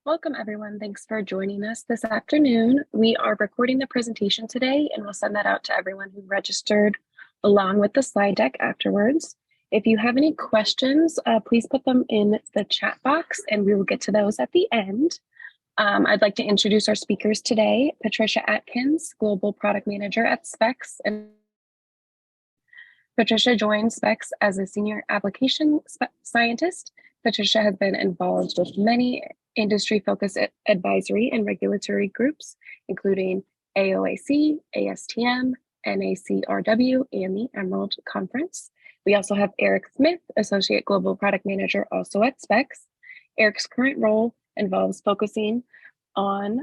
Welcome, everyone. Thanks for joining us this afternoon. We are recording the presentation today, and we'll send that out to everyone who registered along with the slide deck afterwards. If you have any questions, please put them in the chat box, and we will get to those at the end. I'd like to introduce our speakers today, Patricia Atkins, Global Product Manager at Spex. And Patricia joined Spex as a Senior Application Scientist. Patricia has been involved with many industry-focused advisory and regulatory groups, including AOAC, ASTM, NACRW, and the Emerald Conference. We also have Eric Smith, Associate Global Product Manager, also at Spex. Eric's current role involves focusing on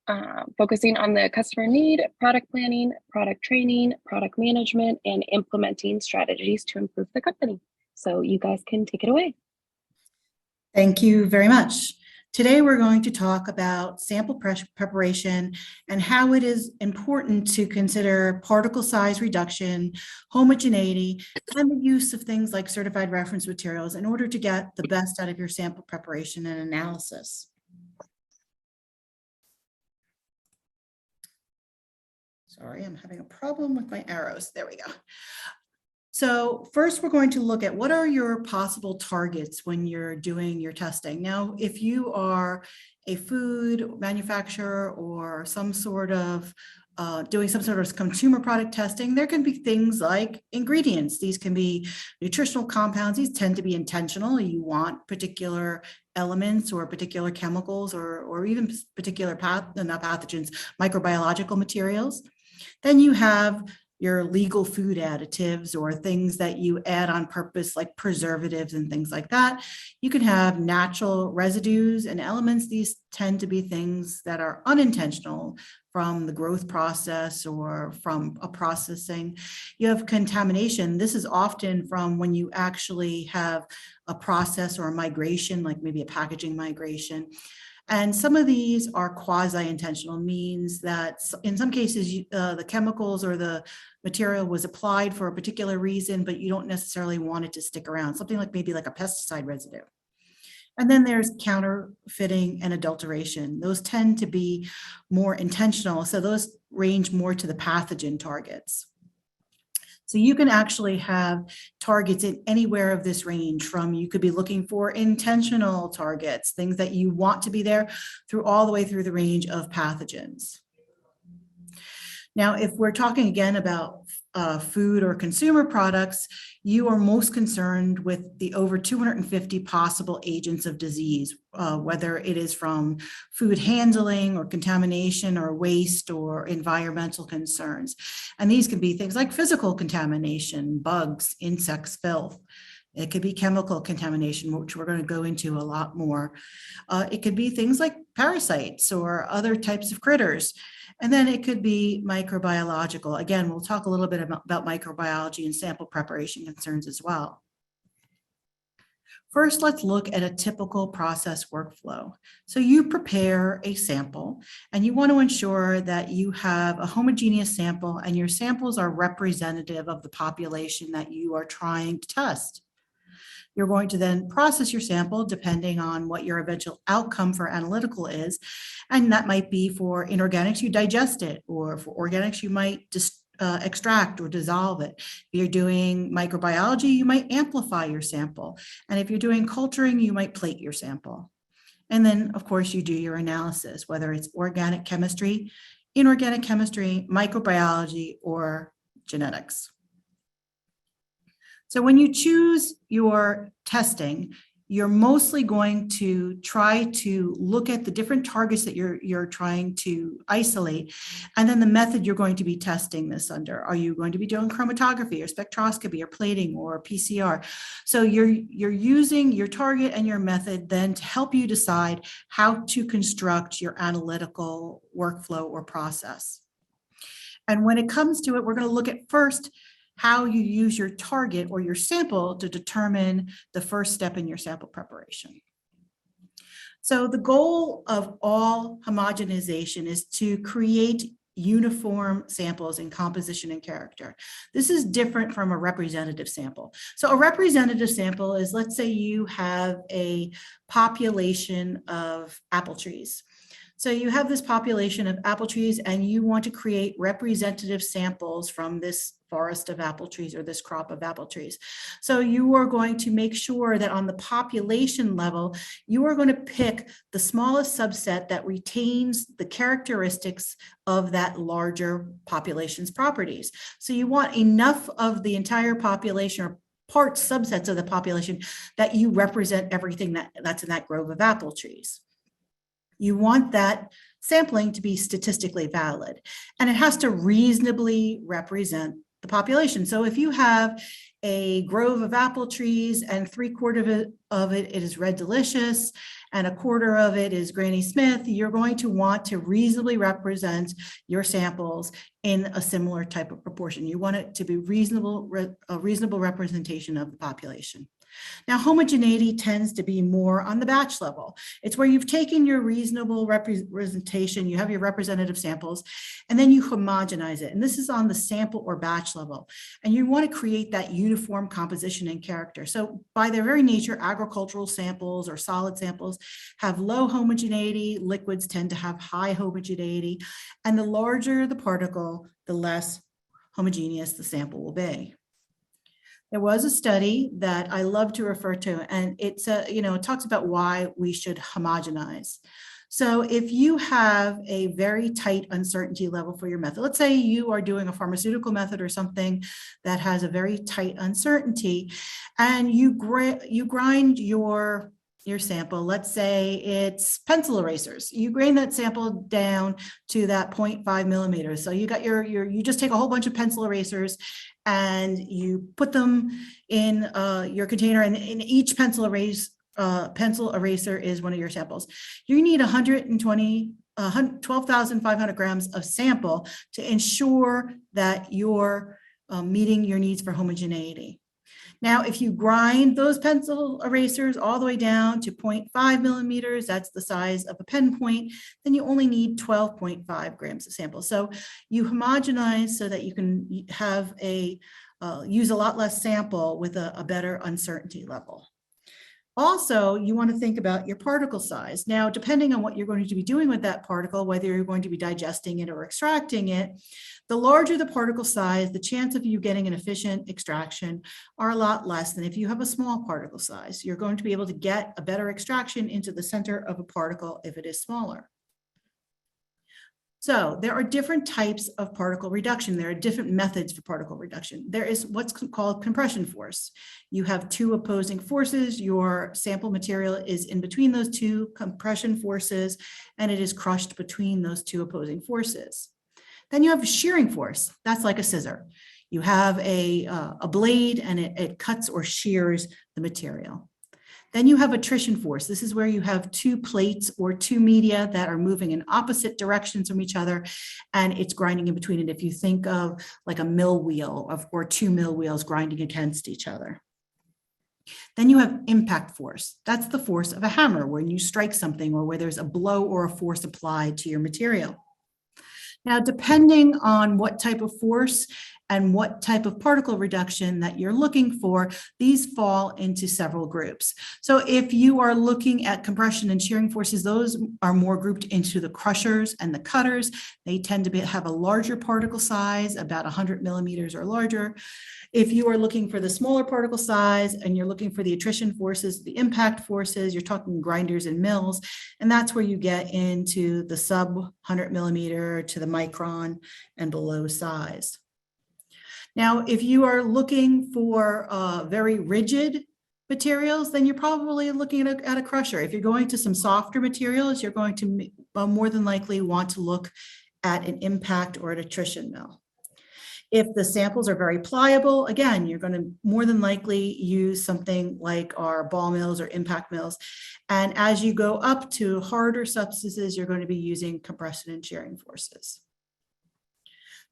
the customer need, product planning, product training, product management, and implementing strategies to improve the company. So you guys can take it away. Thank you very much. Today we're going to talk about sample preparation and how it is important to consider particle size reduction, homogeneity, and the use of things like certified reference materials in order to get the best out of your sample preparation and analysis. Sorry, I'm having a problem with my arrows. There we go. So first, we're going to look at what are your possible targets when you're doing your testing. Now, if you are a food manufacturer or some sort of doing some sort of consumer product testing, there can be things like ingredients. These can be nutritional compounds. These tend to be intentional. You want particular elements or particular chemicals or even particular not pathogens, microbiological materials. Then you have your legal food additives or things that you add on purpose, like preservatives and things like that. You can have natural residues and elements. These tend to be things that are unintentional from the growth process or from a processing. You have contamination. This is often from when you actually have a process or a migration, like maybe a packaging migration. And some of these are quasi-intentional, means that in some cases, the chemicals or the material was applied for a particular reason, but you don't necessarily want it to stick around, something like maybe like a pesticide residue. And then there's counterfeiting and adulteration. Those tend to be more intentional. So those range more to the pathogen targets. So you can actually have targets in anywhere of this range, from you could be looking for intentional targets, things that you want to be there, through all the way through the range of pathogens. Now, if we're talking again about food or consumer products, you are most concerned with the over 250 possible agents of disease, whether it is from food handling or contamination or waste or environmental concerns. And these can be things like physical contamination, bugs, insects, filth. It could be chemical contamination, which we're going to go into a lot more. It could be things like parasites or other types of critters. And then it could be microbiological. Again, we'll talk a little bit about microbiology and sample preparation concerns as well. First, let's look at a typical process workflow. So you prepare a sample and you want to ensure that you have a homogeneous sample and your samples are representative of the population that you are trying to test. You're going to then process your sample depending on what your eventual outcome for analytical is. And that might be for inorganics, you digest it, or for organics, you might just extract or dissolve it. If you're doing microbiology, you might amplify your sample. And if you're doing culturing, you might plate your sample. And then, of course, you do your analysis, whether it's organic chemistry, inorganic chemistry, microbiology, or genetics. So when you choose your testing, you're mostly going to try to look at the different targets that you're trying to isolate, and then the method you're going to be testing this under. Are you going to be doing chromatography or spectroscopy or plating or PCR? So you're using your target and your method then to help you decide how to construct your analytical workflow or process. And when it comes to it, we're going to look at first how you use your target or your sample to determine the first step in your sample preparation. So the goal of all homogenization is to create uniform samples in composition and character. This is different from a representative sample. So a representative sample is, let's say you have a population of apple trees. So you have this population of apple trees and you want to create representative samples from this forest of apple trees or this crop of apple trees. So you are going to make sure that on the population level, you are going to pick the smallest subset that retains the characteristics of that larger population's properties. So you want enough of the entire population or parts, subsets of the population that you represent everything that's in that grove of apple trees. You want that sampling to be statistically valid, and it has to reasonably represent the population. So if you have a grove of apple trees and 3/4 of it is Red Delicious and 1/4 of it is Granny Smith, you're going to want to reasonably represent your samples in a similar type of proportion. You want it to be a reasonable representation of the population. Now, homogeneity tends to be more on the batch level. It's where you've taken your reasonable representation, you have your representative samples, and then you homogenize it. And this is on the sample or batch level. And you want to create that uniform composition and character. So by their very nature, agricultural samples or solid samples have low homogeneity. Liquids tend to have high homogeneity. And the larger the particle, the less homogeneous the sample will be. There was a study that I love to refer to, and it talks about why we should homogenize. So if you have a very tight uncertainty level for your method, let's say you are doing a pharmaceutical method or something that has a very tight uncertainty, and you grind your sample, let's say it's pencil erasers. You grind that sample down to that 0.5 millimeters. So you got you just take a whole bunch of pencil erasers and you put them in your container, and in each pencil eraser is one of your samples. You need 12,500 grams of sample to ensure that you're meeting your needs for homogeneity. Now, if you grind those pencil erasers all the way down to 0.5 millimeters, that's the size of a pen point, then you only need 12.5 grams of sample. So you homogenize so that you can have use a lot less sample with a better uncertainty level. Also, you want to think about your particle size. Now, depending on what you're going to be doing with that particle, whether you're going to be digesting it or extracting it, the larger the particle size, the chance of you getting an efficient extraction are a lot less than if you have a small particle size. You're going to be able to get a better extraction into the center of a particle if it is smaller. So there are different types of particle reduction. There are different methods for particle reduction. There is what's called compression force. You have two opposing forces. Your sample material is in between those two compression forces, and it is crushed between those two opposing forces. Then you have shearing force. That's like a scissor. You have a blade, and it cuts or shears the material. Then you have attrition force. This is where you have two plates or two media that are moving in opposite directions from each other, and it's grinding in between it. If you think of like a mill wheel or two mill wheels grinding against each other. Then you have impact force. That's the force of a hammer when you strike something or where there's a blow or a force applied to your material. Now, depending on what type of force and what type of particle reduction that you're looking for, these fall into several groups. So if you are looking at compression and shearing forces, those are more grouped into the crushers and the cutters. They tend to have a larger particle size, about 100 millimeters or larger. If you are looking for the smaller particle size and you're looking for the attrition forces, the impact forces, you're talking grinders and mills, and that's where you get into the sub 100 millimeter to the micron and below size. Now, if you are looking for very rigid materials, then you're probably looking at a crusher. If you're going to some softer materials, you're going to more than likely want to look at an impact or an attrition mill. If the samples are very pliable, again, you're going to more than likely use something like our ball mills or impact mills. And as you go up to harder substances, you're going to be using compression and shearing forces.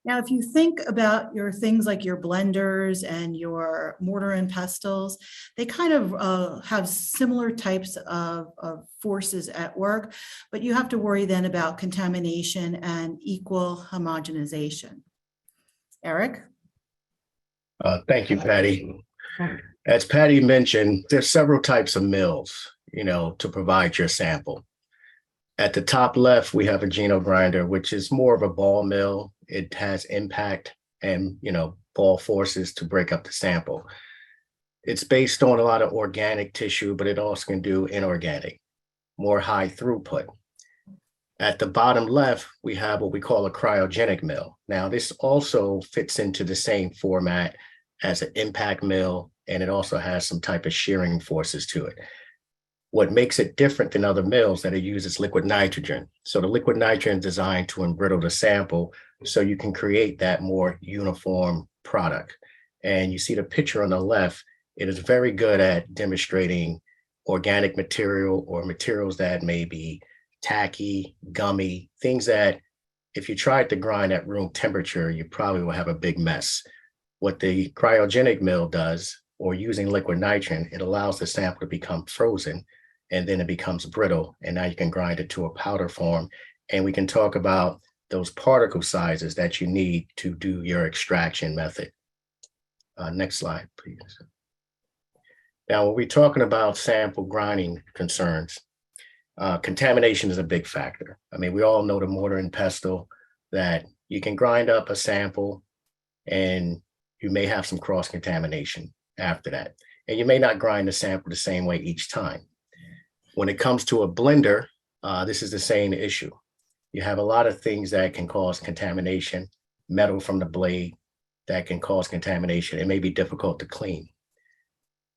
Now, if you think about your things like your blenders and your mortar and pestles, they kind of have similar types of forces at work, but you have to worry then about contamination and equal homogenization. Eric? Thank you, Patty. As Patty mentioned, there's several types of mills, to provide your sample. At the top left, we have a Geno grinder, which is more of a ball mill. It has impact and, ball forces to break up the sample. It's based on a lot of organic tissue, but it also can do inorganic, more high throughput. At the bottom left, we have what we call a cryogenic mill. Now, this also fits into the same format as an impact mill, and it also has some type of shearing forces to it. What makes it different than other mills that it uses liquid nitrogen. So the liquid nitrogen is designed to embrittle the sample so you can create that more uniform product. And you see the picture on the left, it is very good at demonstrating organic material or materials that may be tacky, gummy, things that if you tried to grind at room temperature, you probably will have a big mess. What the cryogenic mill does, or using liquid nitrogen, it allows the sample to become frozen, and then it becomes brittle, and now you can grind it to a powder form. And we can talk about those particle sizes that you need to do your extraction method. Next slide, please. Now, when we're talking about sample grinding concerns, contamination is a big factor. I mean, we all know the mortar and pestle that you can grind up a sample and you may have some cross-contamination after that. And you may not grind the sample the same way each time. When it comes to a blender, this is the same issue. You have a lot of things that can cause contamination, metal from the blade that can cause contamination. It may be difficult to clean.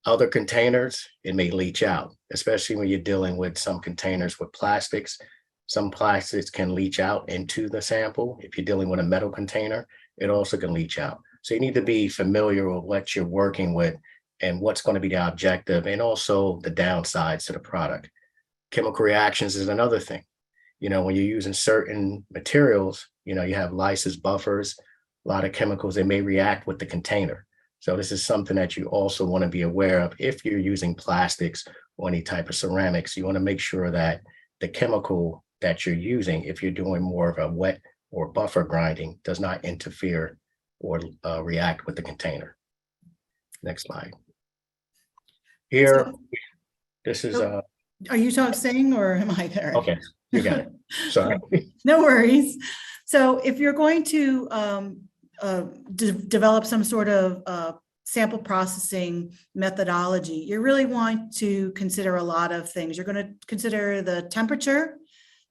Other containers, it may leach out, especially when you're dealing with some containers with plastics. Some plastics can leach out into the sample. If you're dealing with a metal container, it also can leach out. So you need to be familiar with what you're working with and what's going to be the objective, and also the downsides to the product. Chemical reactions is another thing. When you're using certain materials, you have lysis buffers, a lot of chemicals, they may react with the container. So this is something that you also want to be aware of. If you're using plastics or any type of ceramics, you want to make sure that the chemical that you're using, if you're doing more of a wet or buffer grinding, does not interfere or react with the container. Next slide. Here, this is Are you saying, or am I there? Okay, you got it. Sorry. No worries. So if you're going to develop some sort of sample processing methodology, you really want to consider a lot of things. You're going to consider the temperature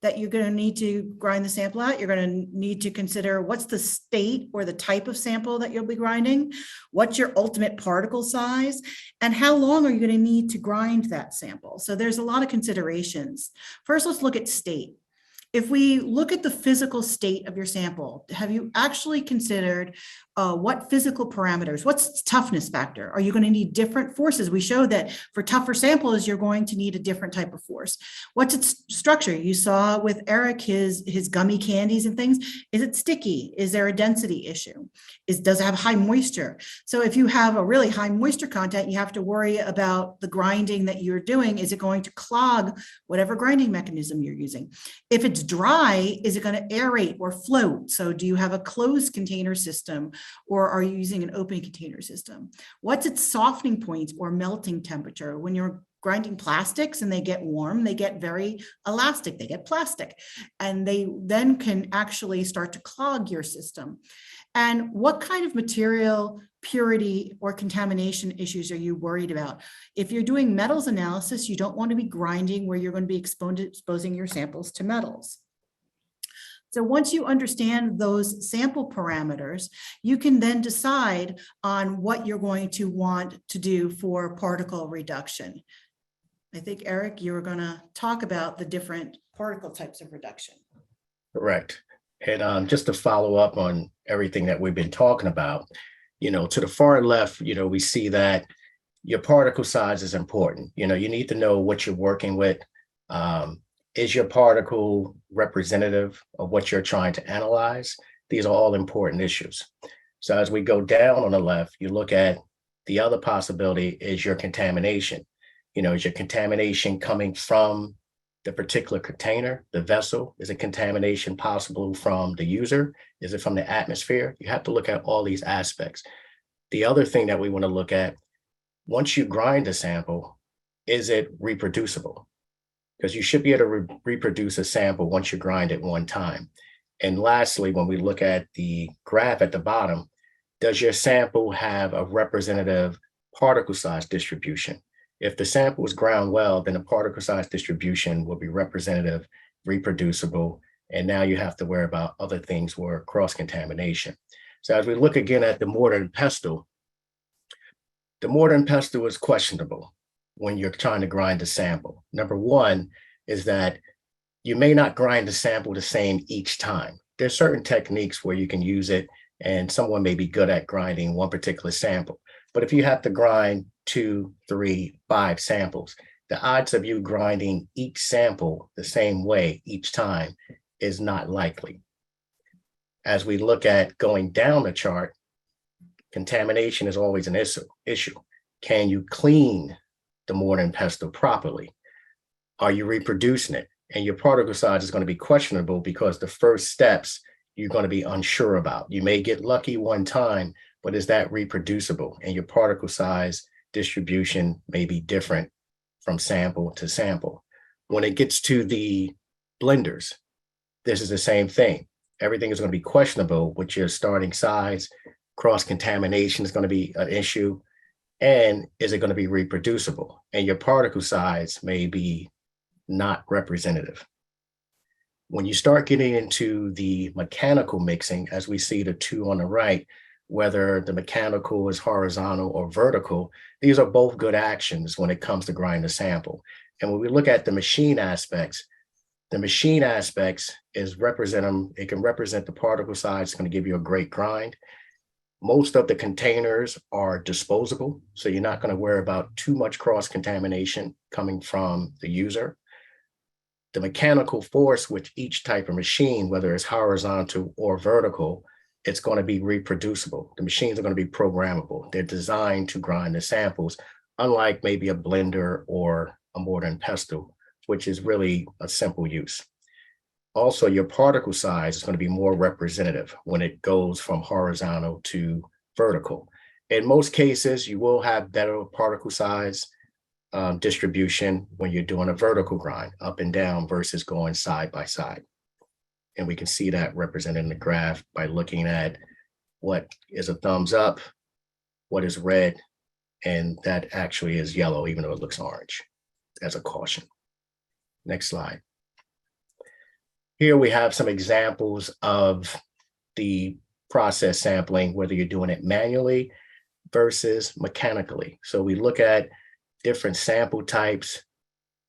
that you're going to need to grind the sample at. You're going to need to consider what's the state or the type of sample that you'll be grinding, what's your ultimate particle size, and how long are you going to need to grind that sample. So there's a lot of considerations. First, let's look at state. If we look at the physical state of your sample, have you actually considered what physical parameters, what's its toughness factor? Are you going to need different forces? We showed that for tougher samples, you're going to need a different type of force. What's its structure? You saw with Eric, his gummy candies and things. Is it sticky? Is there a density issue? Does it have high moisture? So if you have a really high moisture content, you have to worry about the grinding that you're doing. Is it going to clog whatever grinding mechanism you're using? If it's dry, is it going to aerate or float? So do you have a closed container system, or are you using an open container system? What's its softening point or melting temperature? When you're grinding plastics and they get warm, they get very elastic, they get plastic, and they then can actually start to clog your system. And what kind of material purity or contamination issues are you worried about? If you're doing metals analysis, you don't want to be grinding where you're going to be exposing your samples to metals. So once you understand those sample parameters, you can then decide on what you're going to want to do for particle reduction. I think, Eric, you were going to talk about the different particle types of reduction. Correct. And just to follow up on everything that we've been talking about, to the far left, we see that your particle size is important. You need to know what you're working with. Is your particle representative of what you're trying to analyze? These are all important issues. So as we go down on the left, you look at the other possibility is your contamination. Is your contamination coming from the particular container, the vessel? Is it contamination possible from the user? Is it from the atmosphere? You have to look at all these aspects. The other thing that we want to look at, once you grind a sample, is it reproducible? Because you should be able to reproduce a sample once you grind it one time. And lastly, when we look at the graph at the bottom, does your sample have a representative particle size distribution? If the sample is ground well, then the particle size distribution will be representative, reproducible, and now you have to worry about other things where cross-contamination. So as we look again at the mortar and pestle, the mortar and pestle is questionable when you're trying to grind a sample. Number one is that you may not grind the sample the same each time. There's certain techniques where you can use it, and someone may be good at grinding one particular sample. But if you have to grind 2, 3, 5 samples, the odds of you grinding each sample the same way each time is not likely. As we look at going down the chart, contamination is always an issue. Can you clean the mortar and pestle properly? Are you reproducing it? And your particle size is going to be questionable because the first steps you're going to be unsure about. You may get lucky one time, but is that reproducible? And your particle size distribution may be different from sample to sample. When it gets to the blenders, this is the same thing. Everything is going to be questionable with your starting size. Cross-contamination is going to be an issue. And is it going to be reproducible? And your particle size may be not representative. When you start getting into the mechanical mixing, as we see the two on the right, whether the mechanical is horizontal or vertical, these are both good actions when it comes to grinding a sample. And when we look at the machine aspects, the machine aspects is it can represent the particle size. It's going to give you a great grind. Most of the containers are disposable, so you're not going to worry about too much cross-contamination coming from the user. The mechanical force with each type of machine, whether it's horizontal or vertical, it's going to be reproducible. The machines are going to be programmable. They're designed to grind the samples, unlike maybe a blender or a mortar and pestle, which is really a simple use. Also, your particle size is going to be more representative when it goes from horizontal to vertical. In most cases, you will have better particle size distribution when you're doing a vertical grind, up and down versus going side by side. And we can see that represented in the graph by looking at what is a thumbs up, what is red, and that actually is yellow, even though it looks orange, as a caution. Next slide. Here we have some examples of the process sampling, whether you're doing it manually versus mechanically. So we look at different sample types.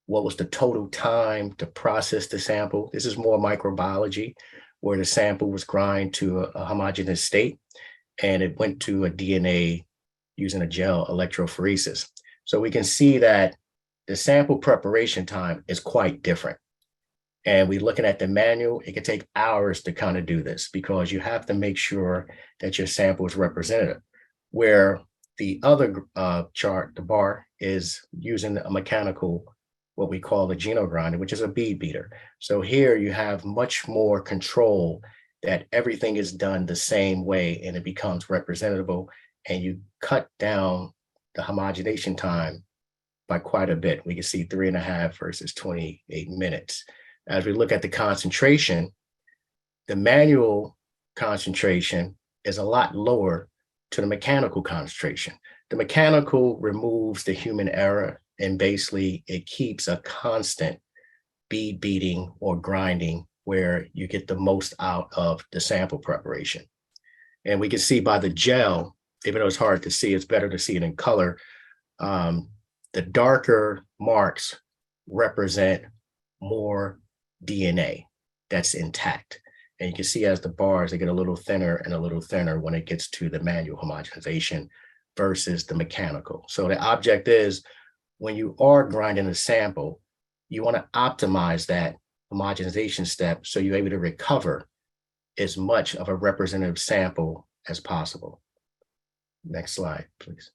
What was the total time to process the sample? This is more microbiology, where the sample was grind to a homogeneous state, and it went to a DNA using a gel electrophoresis. So we can see that the sample preparation time is quite different. And we're looking at the manual, it can take hours to kind of do this because you have to make sure that your sample is representative. Where the other chart, the bar, is using a mechanical, what we call a geno grinder, which is a bead beater. So here you have much more control that everything is done the same way and it becomes representable, and you cut down the homogenation time by quite a bit. We can see 3.5 versus 28 minutes. As we look at the concentration, the manual concentration is a lot lower to the mechanical concentration. The mechanical removes the human error, and basically it keeps a constant bead beating or grinding where you get the most out of the sample preparation. And we can see by the gel, even though it's hard to see, it's better to see it in color. The darker marks represent more DNA that's intact. And you can see as the bars, they get a little thinner and a little thinner when it gets to the manual homogenization versus the mechanical. So the object is, when you are grinding a sample, you want to optimize that homogenization step so you're able to recover as much of a representative sample as possible. Next slide, please.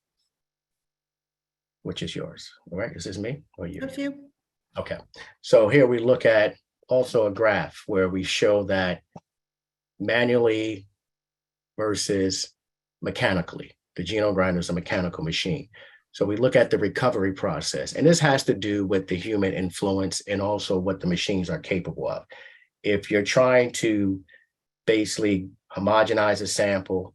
Which is yours, all right? Is this me or you? Up to you. Okay, so here we look at also a graph where we show that manually versus mechanically. The genome grinder is a mechanical machine. So we look at the recovery process, and this has to do with the human influence and also what the machines are capable of. If you're trying to basically homogenize a sample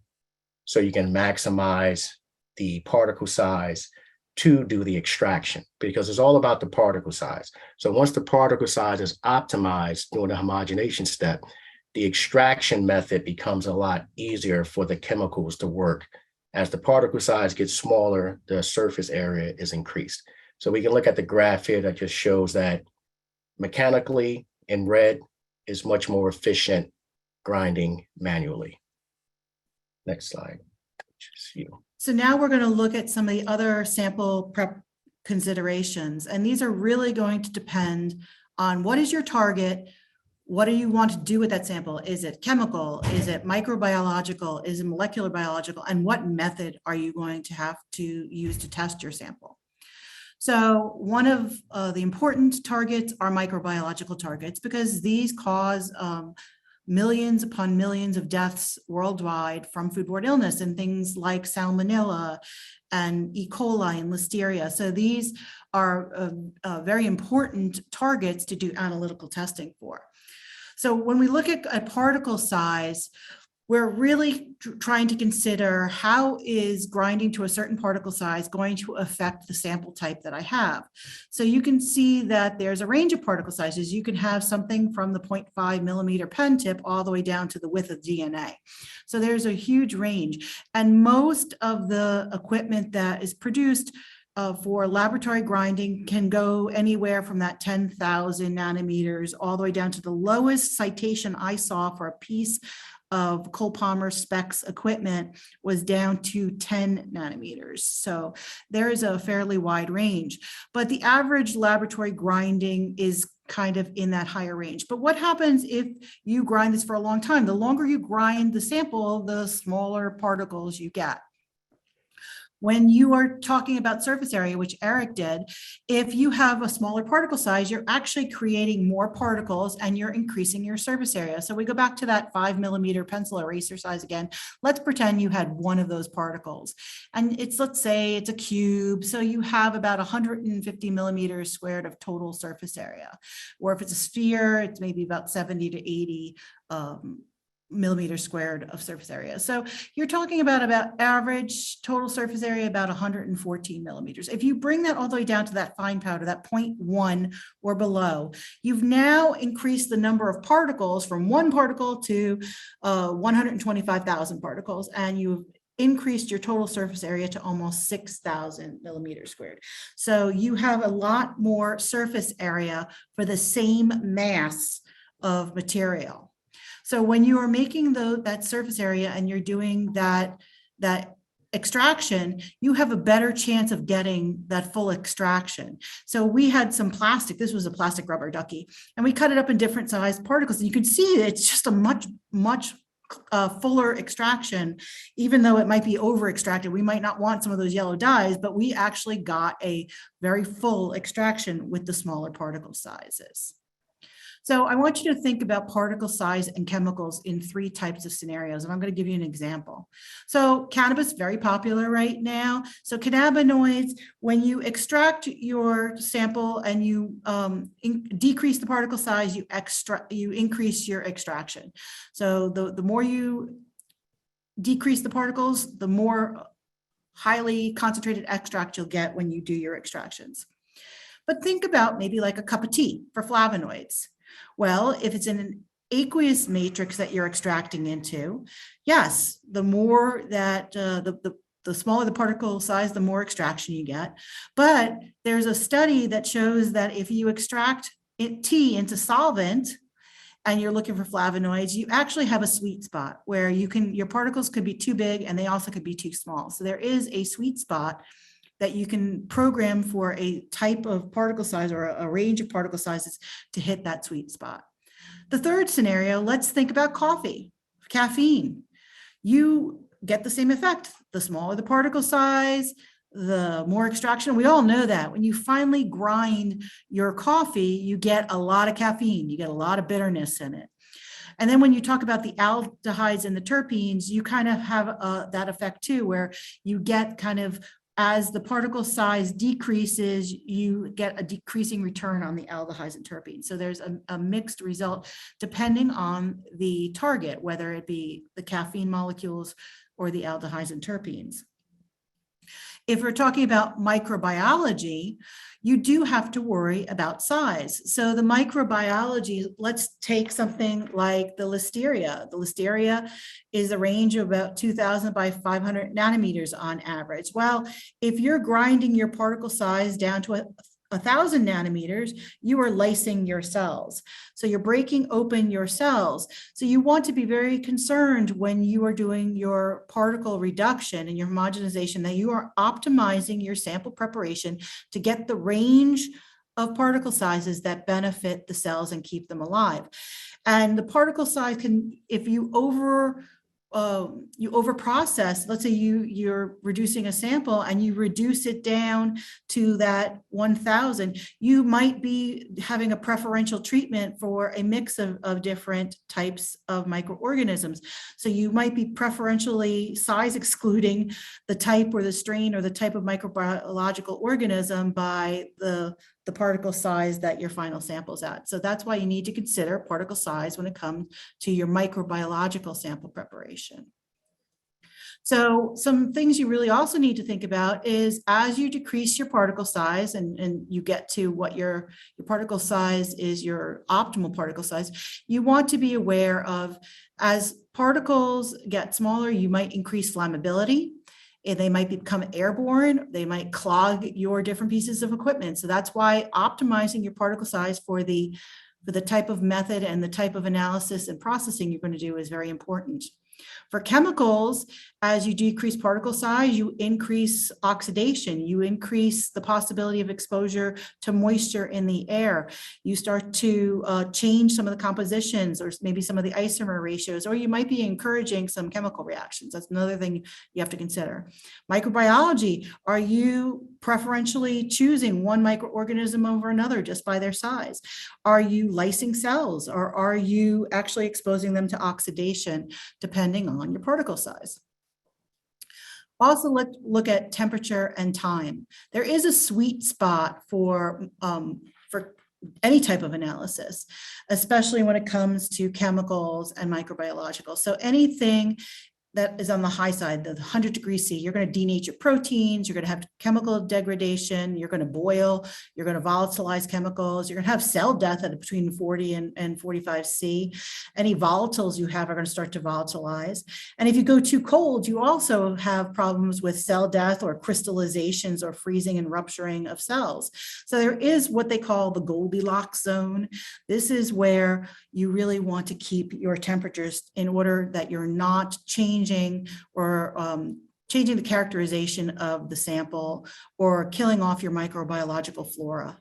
so you can maximize the particle size to do the extraction, because it's all about the particle size. So once the particle size is optimized during the homogenation step, the extraction method becomes a lot easier for the chemicals to work. As the particle size gets smaller, the surface area is increased. So we can look at the graph here that just shows that mechanically in red is much more efficient grinding manually. Next slide. Just you. So now we're going to look at some of the other sample prep considerations, and these are really going to depend on what is your target, what do you want to do with that sample? Is it chemical? Is it microbiological? Is it molecular biological? And what method are you going to have to use to test your sample? So one of the important targets are microbiological targets, because these cause millions upon millions of deaths worldwide from foodborne illness, and things like salmonella and E. coli and listeria. So these are very important targets to do analytical testing for. So when we look at particle size, we're really trying to consider how is grinding to a certain particle size going to affect the sample type that I have. So you can see that there's a range of particle sizes. You can have something from the 0.5 millimeter pen tip all the way down to the width of DNA. So there's a huge range. And most of the equipment that is produced for laboratory grinding can go anywhere from that 10,000 nanometers all the way down to the lowest citation I saw for a piece of Cole Palmer Spex equipment was down to 10 nanometers. So there is a fairly wide range, but the average laboratory grinding is kind of in that higher range. But what happens if you grind this for a long time? The longer you grind the sample, the smaller particles you get. When you are talking about surface area, which Eric did, if you have a smaller particle size, you're actually creating more particles and you're increasing your surface area. So we go back to that 5 millimeter pencil eraser size again. Let's pretend you had one of those particles. And it's, let's say it's a cube. So you have about 150 millimeters squared of total surface area. Or if it's a sphere, it's maybe about 70 to 80 millimeters squared of surface area. So you're talking about average total surface area, about 114 millimeters. If you bring that all the way down to that fine powder, that 0.1 or below, you've now increased the number of particles from 1 particle to 125,000 particles, and you've increased your total surface area to almost 6,000 millimeters squared. So you have a lot more surface area for the same mass of material. So when you are making that surface area and you're doing that extraction, you have a better chance of getting that full extraction. So we had some plastic, this was a plastic rubber ducky, and we cut it up in different sized particles. And you can see it's just a much fuller extraction, even though it might be over extracted. We might not want some of those yellow dyes, but we actually got a very full extraction with the smaller particle sizes. So I want you to think about particle size and chemicals in 3 types of scenarios, and I'm going to give you an example. So cannabis, very popular right now. So cannabinoids, when you extract your sample and you decrease the particle size, you increase your extraction. So the more you decrease the particles, the more highly concentrated extract you'll get when you do your extractions. But think about maybe like a cup of tea for flavonoids. Well, if it's in an aqueous matrix that you're extracting into, yes, the more that the smaller the particle size, the more extraction you get. But there's a study that shows that if you extract tea into solvent and you're looking for flavonoids, you actually have a sweet spot where your particles could be too big and they also could be too small. So there is a sweet spot that you can program for a type of particle size or a range of particle sizes to hit that sweet spot. The third scenario, let's think about coffee. caffeine. You get the same effect. The smaller the particle size, the more extraction. We all know that when you finally grind your coffee, you get a lot of caffeine, you get a lot of bitterness in it. And then when you talk about the aldehydes and the terpenes, you kind of have that effect too, where you get kind of, as the particle size decreases, you get a decreasing return on the aldehydes and terpenes. So there's a mixed result depending on the target, whether it be the caffeine molecules or the aldehydes and terpenes. If we're talking about microbiology, you do have to worry about size. So the microbiology, let's take something like the listeria. The listeria is a range of about 2,000 by 500 nanometers on average. Well, if you're grinding your particle size down to 1,000 nanometers, you are lysing your cells. So you're breaking open your cells. So you want to be very concerned when you are doing your particle reduction and your homogenization that you are optimizing your sample preparation to get the range of particle sizes that benefit the cells and keep them alive. And the particle size can, if you over process, let's say you're reducing a sample and you reduce it down to that 1,000, you might be having a preferential treatment for a mix of different types of microorganisms. So you might be preferentially size excluding the type or the strain or the type of microbiological organism by the particle size that your final sample's at. So that's why you need to consider particle size when it comes to your microbiological sample preparation. So some things you really also need to think about is as you decrease your particle size and you get to what your particle size is, your optimal particle size, you want to be aware of, as particles get smaller, you might increase flammability. They might become airborne. They might clog your different pieces of equipment. So that's why optimizing your particle size for the type of method and the type of analysis and processing you're going to do is very important. For chemicals, as you decrease particle size, you increase oxidation, you increase the possibility of exposure to moisture in the air. You start to change some of the compositions or maybe some of the isomer ratios, or you might be encouraging some chemical reactions. That's another thing you have to consider. Microbiology, are you preferentially choosing one microorganism over another just by their size? Are you lysing cells, or are you actually exposing them to oxidation depending on your particle size? Also, let's look at temperature and time. There is a sweet spot for any type of analysis, especially when it comes to chemicals and microbiological. So anything that is on the high side, the 100 degrees C, you're going to denature proteins, you're going to have chemical degradation, you're going to boil, you're going to volatilize chemicals, you're going to have cell death at between 40 and 45 C. Any volatiles you have are going to start to volatilize. And if you go too cold, you also have problems with cell death or crystallizations or freezing and rupturing of cells. So there is what they call the Goldilocks zone. This is where you really want to keep your temperatures in order that you're not changing or changing the characterization of the sample or killing off your microbiological flora.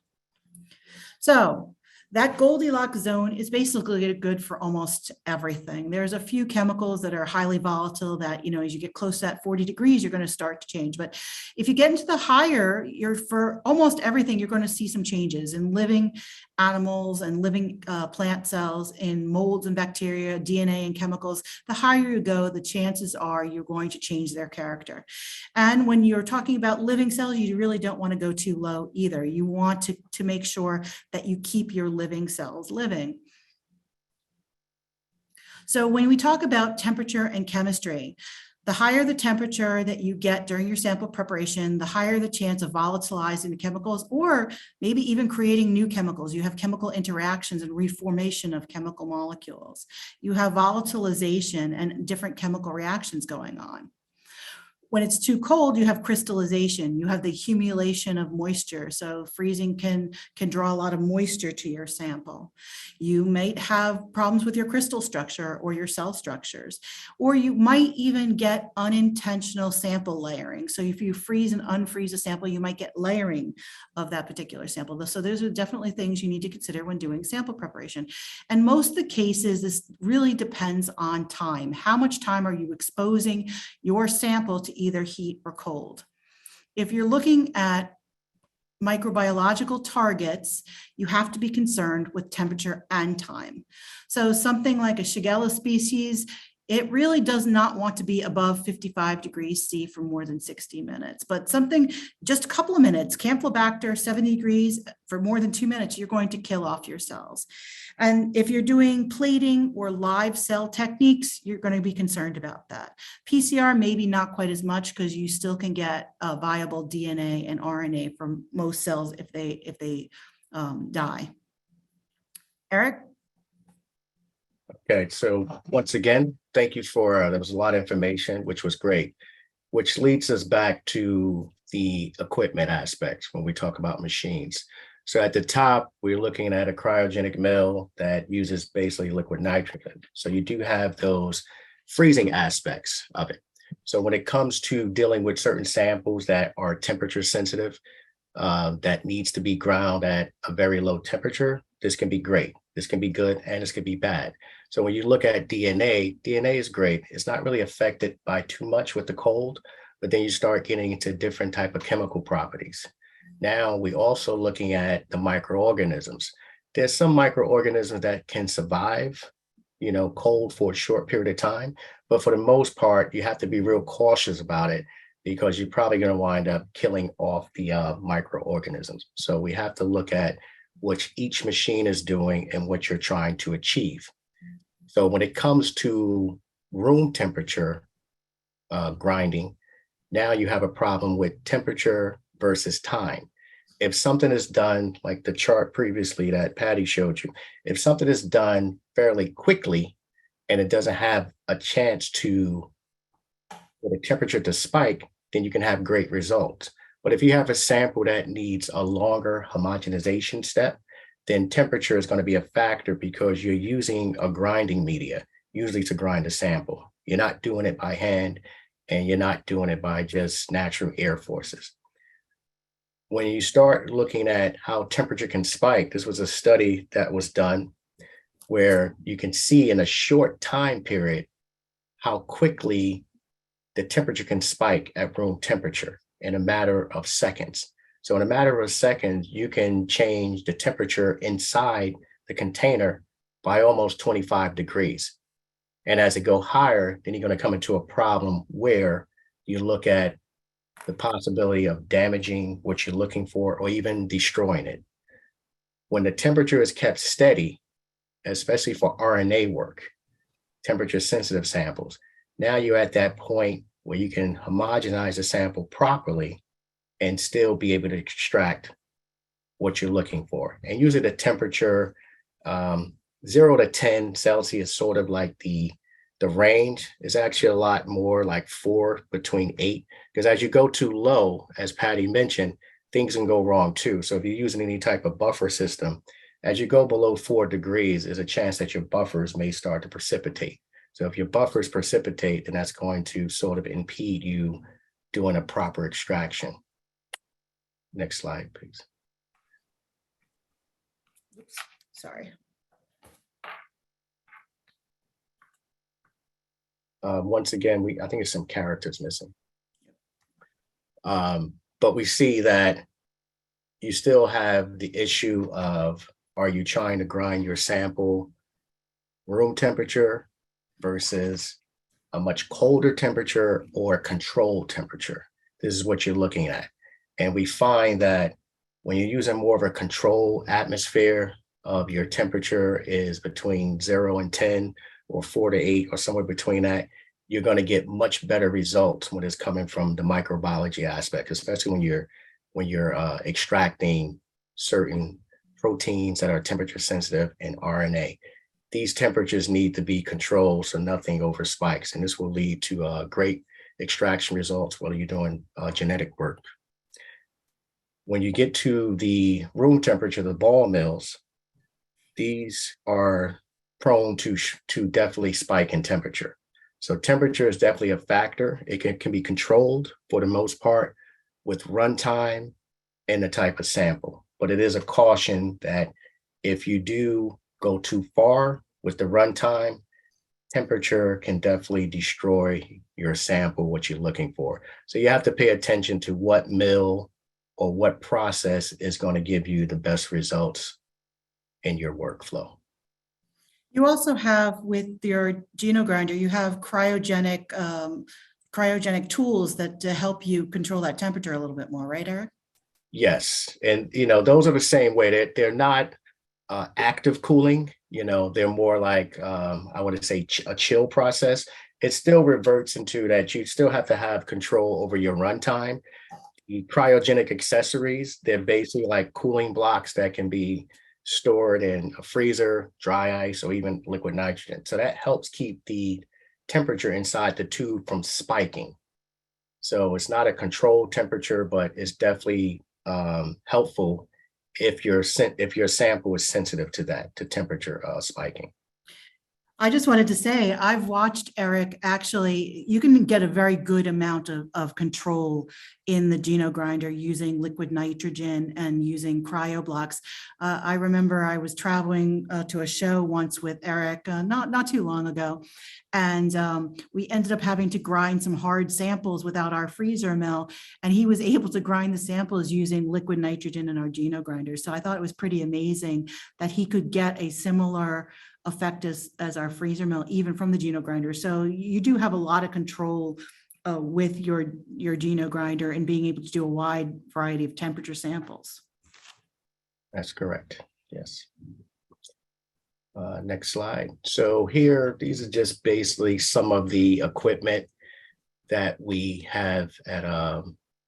So that Goldilocks zone is basically good for almost everything. There's a few chemicals that are highly volatile that, you know, as you get close to that 40 degrees, you're going to start to change. But if you get into the higher, for almost everything, you're going to see some changes in living animals and living plant cells, in molds and bacteria, DNA and chemicals. The higher you go, the chances are you're going to change their character. And when you're talking about living cells, you really don't want to go too low either. You want to make sure that you keep your living cells living. So when we talk about temperature and chemistry, the higher the temperature that you get during your sample preparation, the higher the chance of volatilizing the chemicals or maybe even creating new chemicals. You have chemical interactions and reformation of chemical molecules. You have volatilization and different chemical reactions going on. When it's too cold, you have crystallization, you have the accumulation of moisture. So freezing can draw a lot of moisture to your sample. You might have problems with your crystal structure or your cell structures, or you might even get unintentional sample layering. So if you freeze and unfreeze a sample, you might get layering of that particular sample. So those are definitely things you need to consider when doing sample preparation. And most of the cases, this really depends on time. How much time are you exposing your sample to either heat or cold? If you're looking at microbiological targets, you have to be concerned with temperature and time. So something like a Shigella species, it really does not want to be above 55 degrees C for more than 60 minutes, but something just a couple of minutes, Campylobacter 70 degrees for more than 2 minutes, you're going to kill off your cells. And if you're doing plating or live cell techniques, you're going to be concerned about that. PCR, maybe not quite as much, because you still can get viable DNA and RNA from most cells if they die. Eric? Okay, so once again, thank you for, there was a lot of information, which was great, which leads us back to the equipment aspects when we talk about machines. So at the top, we're looking at a cryogenic mill that uses basically liquid nitrogen. So you do have those freezing aspects of it. So when it comes to dealing with certain samples that are temperature sensitive, that needs to be ground at a very low temperature, this can be great. This can be good and this can be bad. So when you look at DNA, DNA is great. It's not really affected by too much with the cold, but then you start getting into different type of chemical properties. Now we're also looking at the microorganisms. There's some microorganisms that can survive, cold for a short period of time, but for the most part, you have to be real cautious about it because you're probably going to wind up killing off the microorganisms. So we have to look at what each machine is doing and what you're trying to achieve. So when it comes to room temperature grinding, now you have a problem with temperature versus time. If something is done, like the chart previously that Patty showed you, if something is done fairly quickly and it doesn't have a chance for the temperature to spike, then you can have great results. But if you have a sample that needs a longer homogenization step, then temperature is going to be a factor because you're using a grinding media, usually to grind a sample. You're not doing it by hand and you're not doing it by just natural air forces. When you start looking at how temperature can spike, this was a study that was done where you can see in a short time period how quickly the temperature can spike at room temperature in a matter of seconds. So in a matter of seconds, you can change the temperature inside the container by almost 25 degrees. And as it go higher, then you're going to come into a problem where you look at the possibility of damaging what you're looking for or even destroying it. When the temperature is kept steady, especially for RNA work, temperature sensitive samples, now you're at that point where you can homogenize the sample properly and still be able to extract what you're looking for. And usually the temperature 0 to 10 Celsius, sort of like the range, is actually a lot more like 4 between 8, because as you go too low, as Patty mentioned, things can go wrong too. So if you're using any type of buffer system, as you go below 4 degrees, there's a chance that your buffers may start to precipitate. So if your buffers precipitate, then that's going to sort of impede you doing a proper extraction. Next slide, please. Oops, sorry. Once again, I think there's some characters missing. But we see that you still have the issue of, are you trying to grind your sample room temperature versus a much colder temperature or controlled temperature? This is what you're looking at. And we find that when you're using more of a controlled atmosphere of your temperature is between 0 and 10 or 4 to 8 or somewhere between that, you're going to get much better results when it's coming from the microbiology aspect, especially when you're extracting certain proteins that are temperature sensitive and RNA. These temperatures need to be controlled so nothing over spikes, and this will lead to great extraction results while you're doing genetic work. When you get to the room temperature, the ball mills, these are prone to definitely spike in temperature. So temperature is definitely a factor. It can be controlled for the most part with runtime and the type of sample. But it is a caution that if you do go too far with the runtime, temperature can definitely destroy your sample, what you're looking for. So you have to pay attention to what mill or what process is going to give you the best results in your workflow. You also have with your GenoGrinder, you have cryogenic tools that to help you control that temperature a little bit more, right, Eric? Yes, and those are the same way. That they're not active cooling. They're more like I would say a chill process. It still reverts into that you still have to have control over your runtime. The cryogenic accessories, they're basically like cooling blocks that can be stored in a freezer, dry ice, or even liquid nitrogen. So that helps keep the temperature inside the tube from spiking. So it's not a controlled temperature, but it's definitely helpful if your sample is sensitive to that, to temperature spiking. I just wanted to say, I've watched Eric actually, you can get a very good amount of control in the GenoGrinder using liquid nitrogen and using cryo blocks. I remember I was traveling to a show once with Eric not too long ago, and we ended up having to grind some hard samples without our freezer mill, and he was able to grind the samples using liquid nitrogen in our GenoGrinder. So I thought it was pretty amazing that he could get a similar effect as our freezer mill, even from the GenoGrinder. So you do have a lot of control with your GenoGrinder and being able to do a wide variety of temperature samples. That's correct. Yes. Next slide. So here, these are just basically some of the equipment that we have at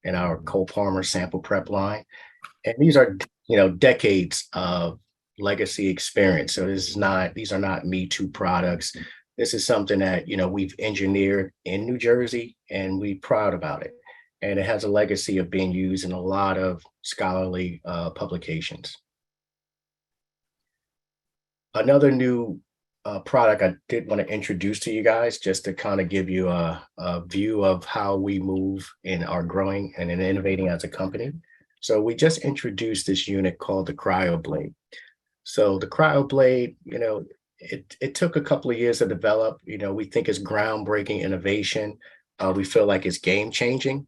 in our Cole Palmer sample prep line, and these are decades of legacy experience. So these are not Me Too products. This is something that we've engineered in New Jersey, and we're proud about it. And it has a legacy of being used in a lot of scholarly publications. Another new product I did want to introduce to you guys, just to kind of give you a view of how we move in our growing and in innovating as a company. So we just introduced this unit called the CryoBlade. So the CryoBlade, it took a couple of years to develop. We think it's groundbreaking innovation. We feel like it's game changing.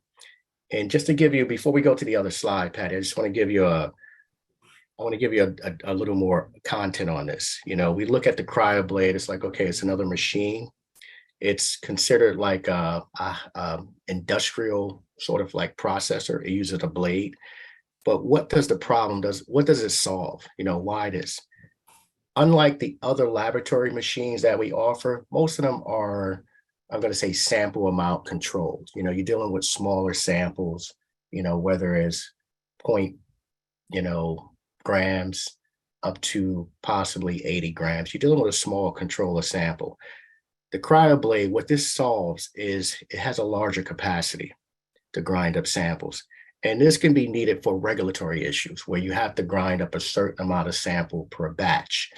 And just to give you, before we go to the other slide, Patty, I just want to give you a little more content on this. We look at the CryoBlade, it's like, okay, it's another machine. It's considered like a industrial sort of like processor. It uses a blade. But what does it solve? Why this? Unlike the other laboratory machines that we offer, most of them are, I'm going to say, sample amount controlled. You're dealing with smaller samples, whether it's point, grams up to possibly 80 grams. You're dealing with a small controller sample. The CryoBlade, what this solves is it has a larger capacity to grind up samples. And this can be needed for regulatory issues where you have to grind up a certain amount of sample per batch.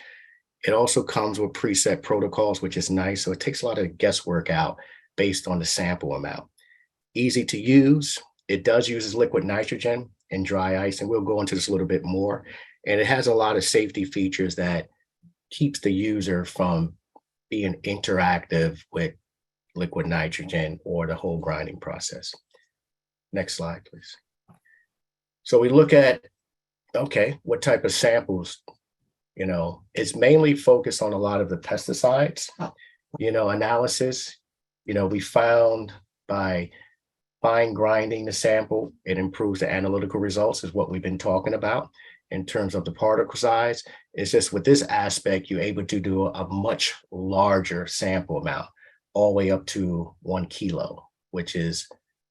It also comes with preset protocols, which is nice. So it takes a lot of guesswork out based on the sample amount. Easy to use. It does use liquid nitrogen and dry ice, and we'll go into this a little bit more. And it has a lot of safety features that keeps the user from being interactive with liquid nitrogen or the whole grinding process. Next slide, please. So we look at, okay, what type of samples, it's mainly focused on a lot of the pesticides, analysis. We found by fine grinding the sample, it improves the analytical results, is what we've been talking about in terms of the particle size. It's just with this aspect, you're able to do a much larger sample amount, all the way up to 1 kilo, which is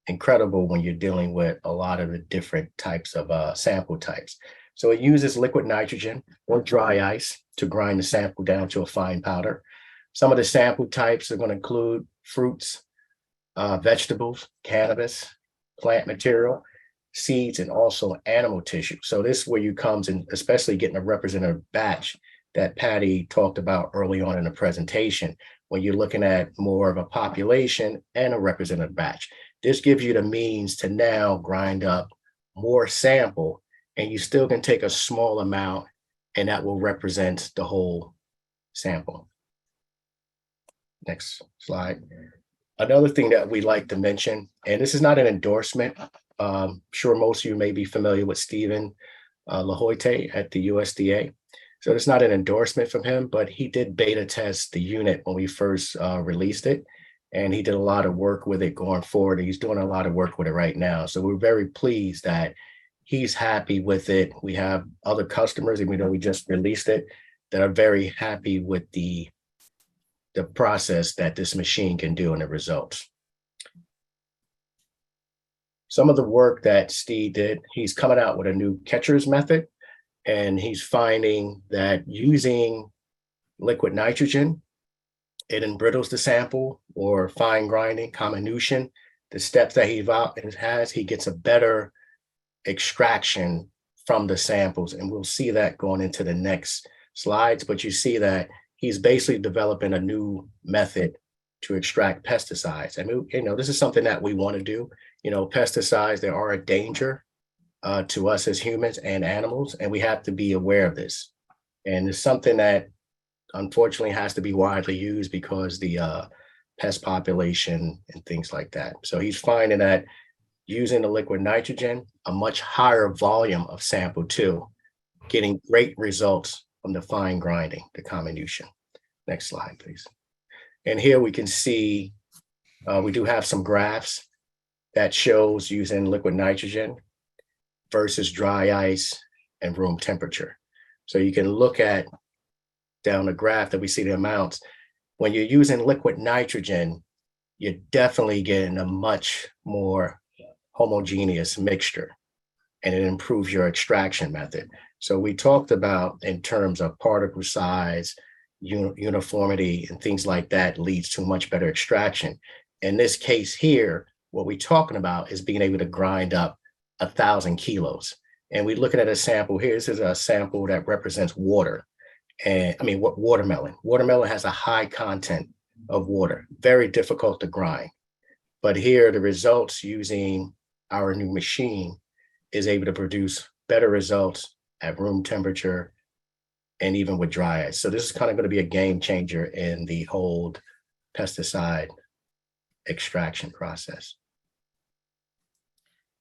incredible when you're dealing with a lot of the different types of sample types. So it uses liquid nitrogen or dry ice to grind the sample down to a fine powder. Some of the sample types are going to include fruits, vegetables, cannabis, plant material, seeds, and also animal tissue. So this is where you comes in, especially getting a representative batch that Patty talked about early on in the presentation, when you're looking at more of a population and a representative batch. This gives you the means to now grind up more sample, and you still can take a small amount, and that will represent the whole sample. Next slide. Another thing that we like to mention, and this is not an endorsement, sure most of you may be familiar with Stephen Lahoyte at the USDA. So it's not an endorsement from him, but he did beta test the unit when we first released it. And he did a lot of work with it going forward. He's doing a lot of work with it right now. So we're very pleased that he's happy with it. We have other customers, even though we just released it, that are very happy with the process that this machine can do and the results. Some of the work that Steve did, he's coming out with a new catcher's method, and he's finding that using liquid nitrogen, it embrittles the sample, or fine grinding, comminution, the steps that he gets a better extraction from the samples. And we'll see that going into the next slides, but you see that he's basically developing a new method to extract pesticides. I mean, this is something that we want to do. Pesticides, they are a danger to us as humans and animals, and we have to be aware of this. And it's something that unfortunately has to be widely used because the pest population and things like that. So he's finding that using the liquid nitrogen, a much higher volume of sample too, getting great results from the fine grinding, the comminution. Next slide, please. And here we can see, we do have some graphs that shows using liquid nitrogen versus dry ice and room temperature. So you can look at down the graph that we see the amounts. When you're using liquid nitrogen, you're definitely getting a much more homogeneous mixture, and it improves your extraction method. So we talked about in terms of particle size, uniformity, and things like that leads to much better extraction. In this case here, what we're talking about is being able to grind up 1,000 kilos. And we're looking at a sample here. This is a sample that represents water. And I mean, watermelon. Watermelon has a high content of water, very difficult to grind. But here, the results using our new machine is able to produce better results at room temperature and even with dry ice. So this is kind of going to be a game changer in the whole pesticide extraction process.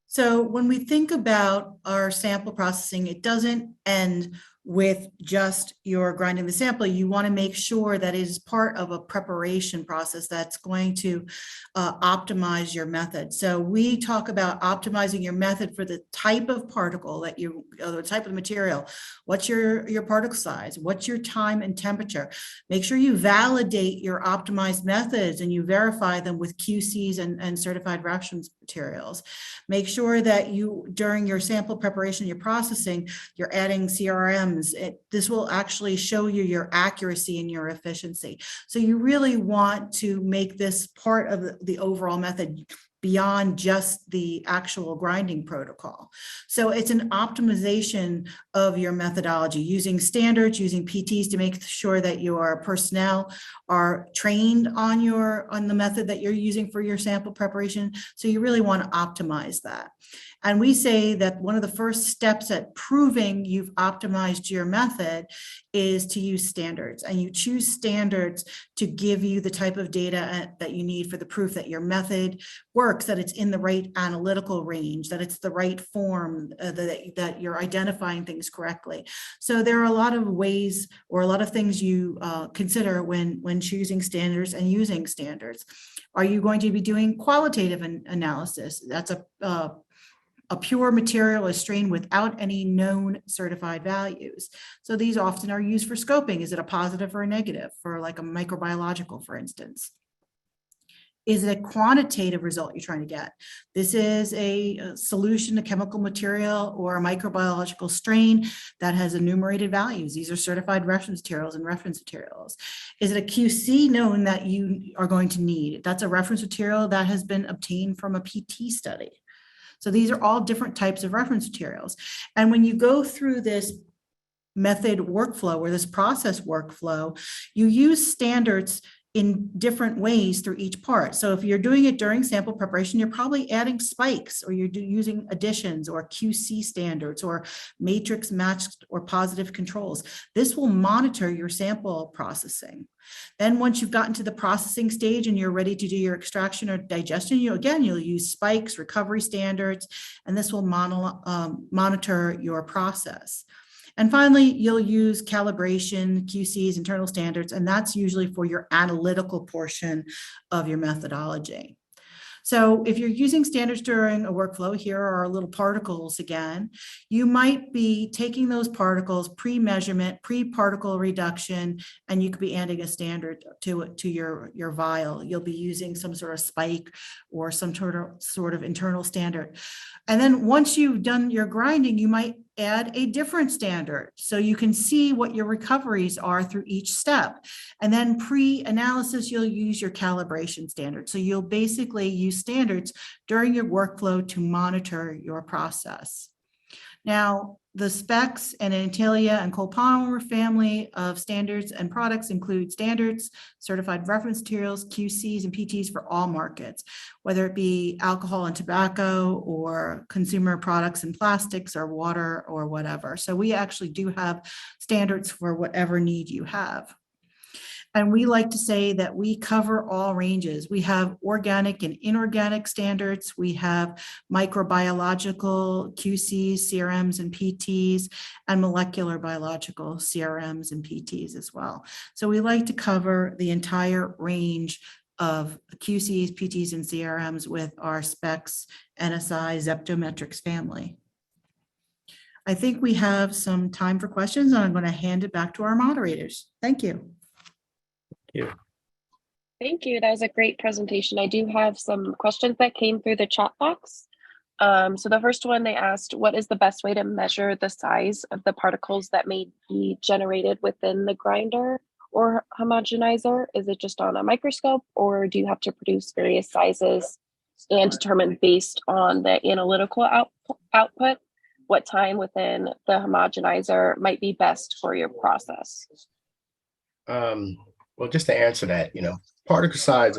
So when we think about our sample processing, it doesn't end with just your grinding the sample. You want to make sure that it is part of a preparation process that's going to optimize your method. So we talk about optimizing your method for the type of particle that the type of material. What's your particle size? What's your time and temperature? Make sure you validate your optimized methods and you verify them with QCs and certified reference materials. Make sure that you, during your sample preparation, your processing, you're adding CRMs. This will actually show you your accuracy and your efficiency. So you really want to make this part of the overall method beyond just the actual grinding protocol. So it's an optimization of your methodology, using standards, using PTs to make sure that your personnel are trained on the method that you're using for your sample preparation. So you really want to optimize that. And we say that one of the first steps at proving you've optimized your method is to use standards. And you choose standards to give you the type of data that you need for the proof that your method works, that it's in the right analytical range, that it's the right form, that you're identifying things correctly. So there are a lot of ways or a lot of things you consider when choosing standards and using standards. Are you going to be doing qualitative analysis? That's a pure material is strained without any known certified values. So these often are used for scoping. Is it a positive or a negative for like a microbiological, for instance? Is it a quantitative result you're trying to get? This is a solution, a chemical material, or a microbiological strain that has enumerated values. These are certified reference materials and reference materials. Is it a QC known that you are going to need? That's a reference material that has been obtained from a PT study. So these are all different types of reference materials. And when you go through this method workflow or this process workflow, you use standards in different ways through each part. So if you're doing it during sample preparation, you're probably adding spikes, or you're using additions or QC standards or matrix matched or positive controls. This will monitor your sample processing. Then once you've gotten to the processing stage and you're ready to do your extraction or digestion, you'll use spikes, recovery standards, and this will monitor your process. And finally, you'll use calibration, QCs, internal standards, and that's usually for your analytical portion of your methodology. So if you're using standards during a workflow, here are our little particles again. You might be taking those particles pre-measurement, pre-particle reduction, and you could be adding a standard to your vial. You'll be using some sort of spike or some sort of internal standard. And then once you've done your grinding, you might add a different standard so you can see what your recoveries are through each step. And then pre-analysis, you'll use your calibration standard. So you'll basically use standards during your workflow to monitor your process. Now, the Spex and Antilia and copolymer family of standards and products include standards, certified reference materials, QCs, and PTs for all markets, whether it be alcohol and tobacco or consumer products and plastics or water or whatever. So we actually do have standards for whatever need you have. And we like to say that we cover all ranges. We have organic and inorganic standards. We have microbiological QCs, CRMs, and PTs, and molecular biological CRMs and PTs as well. So we like to cover the entire range of QCs, PTs, and CRMs with our Spex, NSI, Zeptometrics family. I think we have some time for questions, and I'm going to hand it back to our moderators. Thank you. Thank you. That was a great presentation. I do have some questions that came through the chat box. So the first one, they asked, what is the best way to measure the size of the particles that may be generated within the grinder or homogenizer? Is it just on a microscope, or do you have to produce various sizes and determine based on the analytical output what time within the homogenizer might be best for your process? Well, just to answer that, particle size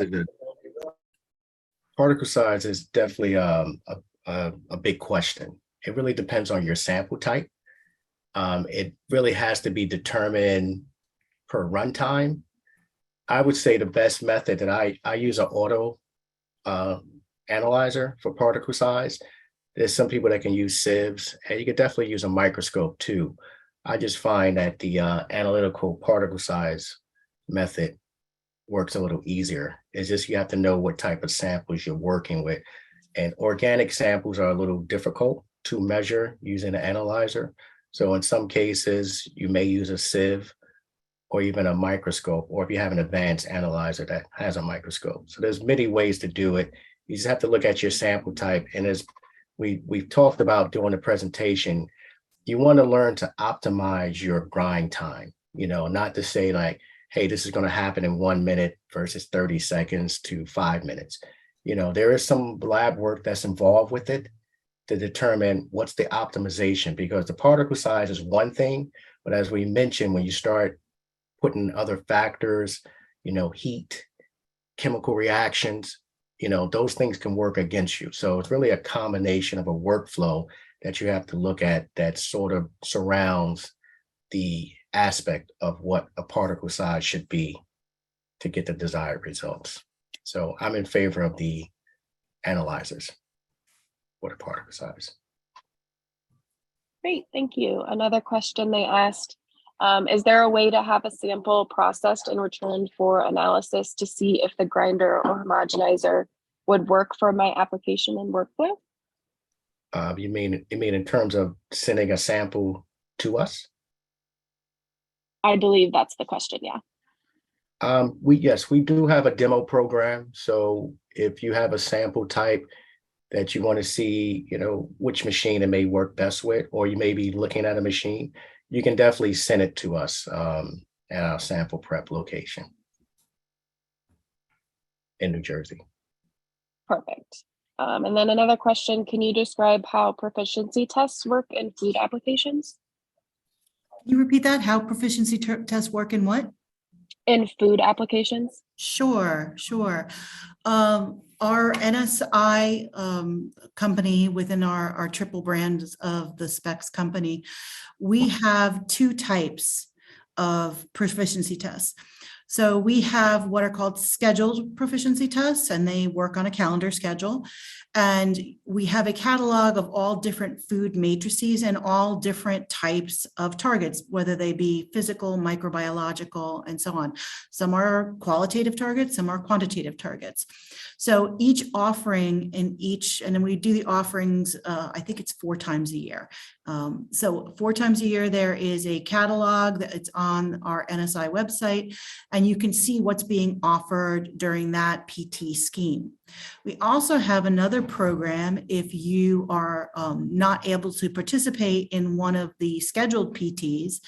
is definitely a big question. It really depends on your sample type. It really has to be determined per runtime. I would say the best method that I use an auto analyzer for particle size. There's some people that can use sieves, and you could definitely use a microscope too. I just find that the analytical particle size method works a little easier. It's just you have to know what type of samples you're working with. And organic samples are a little difficult to measure using an analyzer. So in some cases, you may use a sieve or even a microscope, or if you have an advanced analyzer that has a microscope. So there's many ways to do it. You just have to look at your sample type. And as we've talked about during the presentation, you want to learn to optimize your grind time, not to say like, hey, this is going to happen in 1 minute versus 30 seconds to 5 minutes. There is some lab work that's involved with it to determine what's the optimization, because the particle size is one thing, but as we mentioned, when you start putting other factors, heat, chemical reactions, those things can work against you. So it's really a combination of a workflow that you have to look at that sort of surrounds the aspect of what a particle size should be to get the desired results. So I'm in favor of the analyzers for the particle size. Great, thank you. Another question they asked, is there a way to have a sample processed and returned for analysis to see if the grinder or homogenizer would work for my application and workflow? You mean in terms of sending a sample to us? I believe that's the question, yeah. Yes, we do have a demo program. So if you have a sample type that you want to see, which machine it may work best with, or you may be looking at a machine, you can definitely send it to us at our sample prep location in New Jersey. Perfect. And then another question, can you describe how proficiency tests work in food applications? Can you repeat that? How proficiency tests work in what? In food applications? Sure, sure. Our NSI company within our triple brands of the Spex company, we have two types of proficiency tests. So we have what are called scheduled proficiency tests, and they work on a calendar schedule. And we have a catalog of all different food matrices and all different types of targets, whether they be physical, microbiological, and so on. Some are qualitative targets, some are quantitative targets. So each offering in each, and then we do the offerings, I think it's 4 times a year. So 4 times a year, there is a catalog that it's on our NSI website, and you can see what's being offered during that PT scheme. We also have another program if you are not able to participate in one of the scheduled PTs,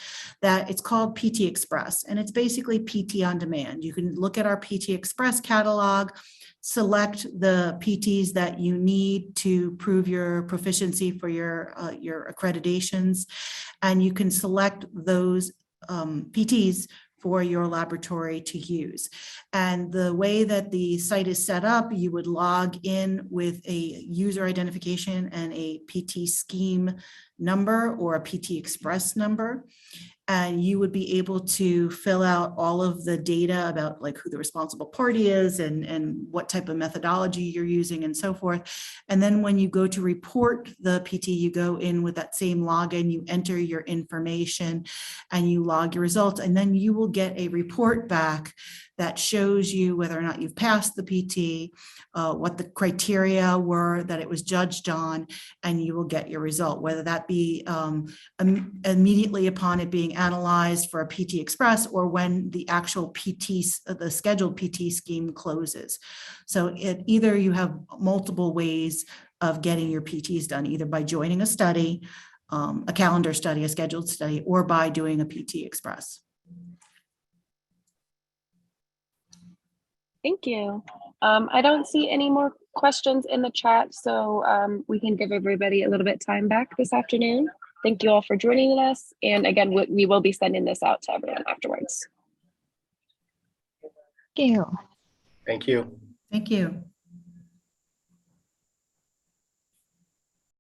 that it's called PT Express, and it's basically PT on demand. You can look at our PT Express catalog, select the PTs that you need to prove your proficiency for your accreditations, and you can select those PTs for your laboratory to use. And the way that the site is set up, you would log in with a user identification and a PT scheme number or a PT Express number. And you would be able to fill out all of the data about like who the responsible party is and what type of methodology you're using and so forth. And then when you go to report the PT, you go in with that same login, you enter your information and you log your results. And then you will get a report back that shows you whether or not you've passed the PT, what the criteria were that it was judged on, and you will get your result, whether that be immediately upon it being analyzed for a PT Express or when the actual the scheduled PT scheme closes. So either you have multiple ways of getting your PTs done, either by joining a study, a calendar study, a scheduled study, or by doing a PT Express. Thank you. I don't see any more questions in the chat, so we can give everybody a little bit time back this afternoon. Thank you all for joining us. And again, we will be sending this out to everyone afterwards. Thank you. Thank you. Thank you.